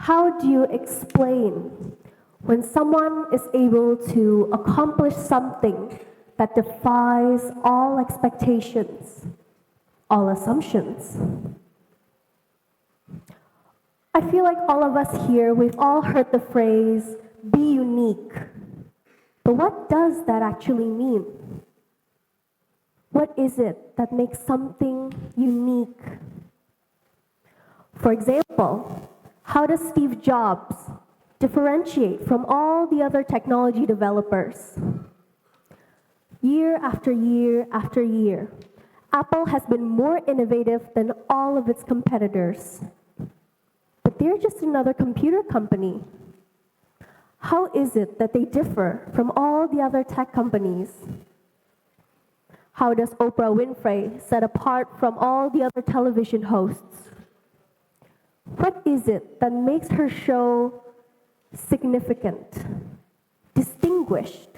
How do you explain when someone is able to accomplish something that defies all expectations, all assumptions? I feel like all of us here, we've all heard the phrase, be unique. But what does that actually mean? What is it that makes something unique? For example, how does Steve Jobs differentiate from all the other technology developers? Year after year after year, Apple has been more innovative than all of its competitors. But they're just another computer company. How is it that they differ from all the other tech companies? How does Oprah Winfrey set apart from all the other television hosts? What is it that makes her show significant, distinguished?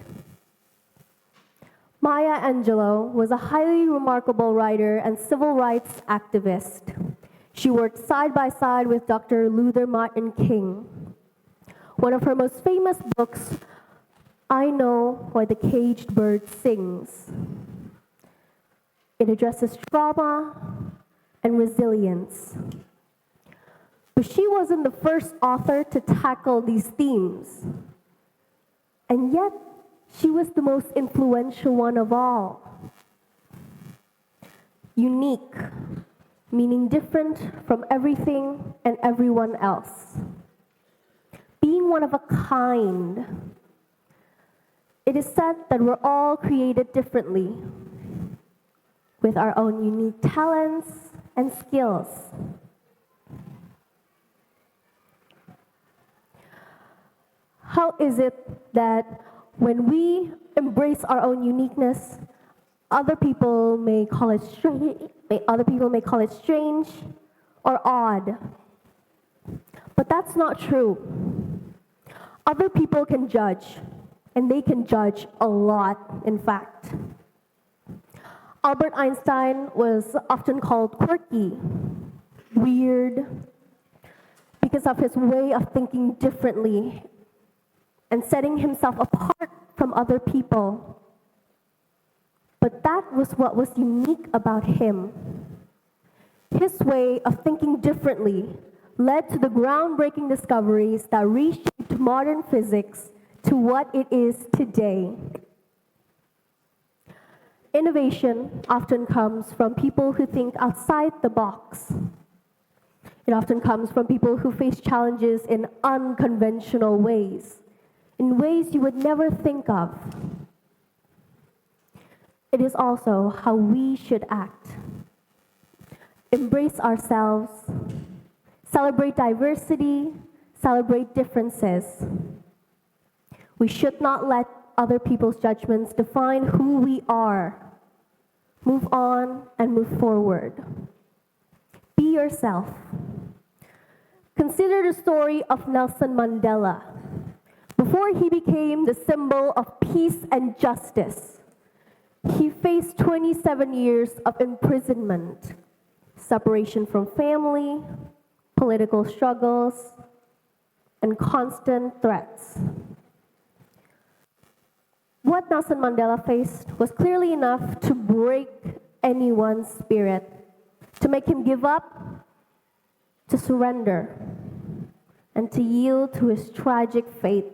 Maya Angelou was a highly remarkable writer and civil rights activist. She worked side by side with Dr. Luther Martin King. One of her most famous books, I Know Why the Caged Bird Sings. It addresses trauma and resilience. But she wasn't the first author to tackle these themes. And yet, she was the most influential one of all. Unique, meaning different from everything and everyone else. Being one of a kind. It is said that we're all created differently, with our own unique talents and skills. How is it that when we embrace our own uniqueness, other people may call it strange or odd? But that's not true. Other people can judge, and they can judge a lot, in fact. Albert Einstein was often called quirky, weird, because of his way of thinking differently and setting himself apart from other people. But that was what was unique about him. His way of thinking differently led to the groundbreaking discoveries that reshaped modern physics to what it is today. Innovation often comes from people who think outside the box. It often comes from people who face challenges in unconventional ways, in ways you would never think of. It is also how we should act. Embrace ourselves, celebrate diversity, celebrate differences. We should not let other people's judgments define who we are. Move on and move forward. Be yourself. Consider the story of Nelson Mandela. Before he became the symbol of peace and justice, he faced 27 years of imprisonment, separation from family, political struggles, and constant threats. What Nelson Mandela faced was clearly enough to break anyone's spirit, to make him give up, to surrender, and to yield to his tragic fate.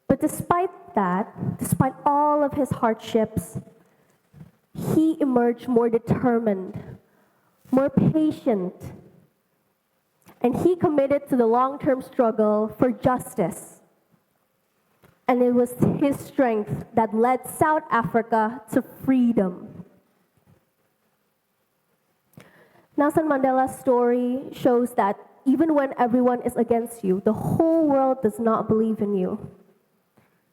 But despite that, despite all of his hardships, he emerged more determined, more patient, and he committed to the long-term struggle for justice. And it was his strength that led South Africa to freedom. Nelson Mandela's story shows that even when everyone is against you, the whole world does not believe in you.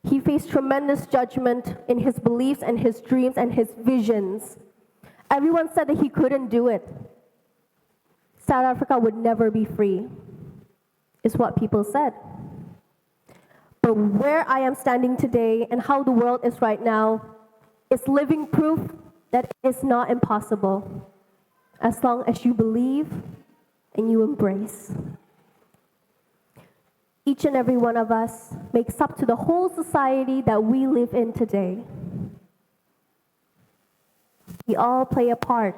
He faced tremendous judgment in his beliefs and his dreams and his visions. Everyone said that he couldn't do it. South Africa would never be free, is what people said. But where I am standing today and how the world is right now is living proof that it is not impossible. As long as you believe and you embrace. Each and every one of us makes up to the whole society that we live in today. We all play a part,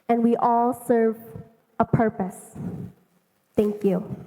and we all serve a purpose. Thank you.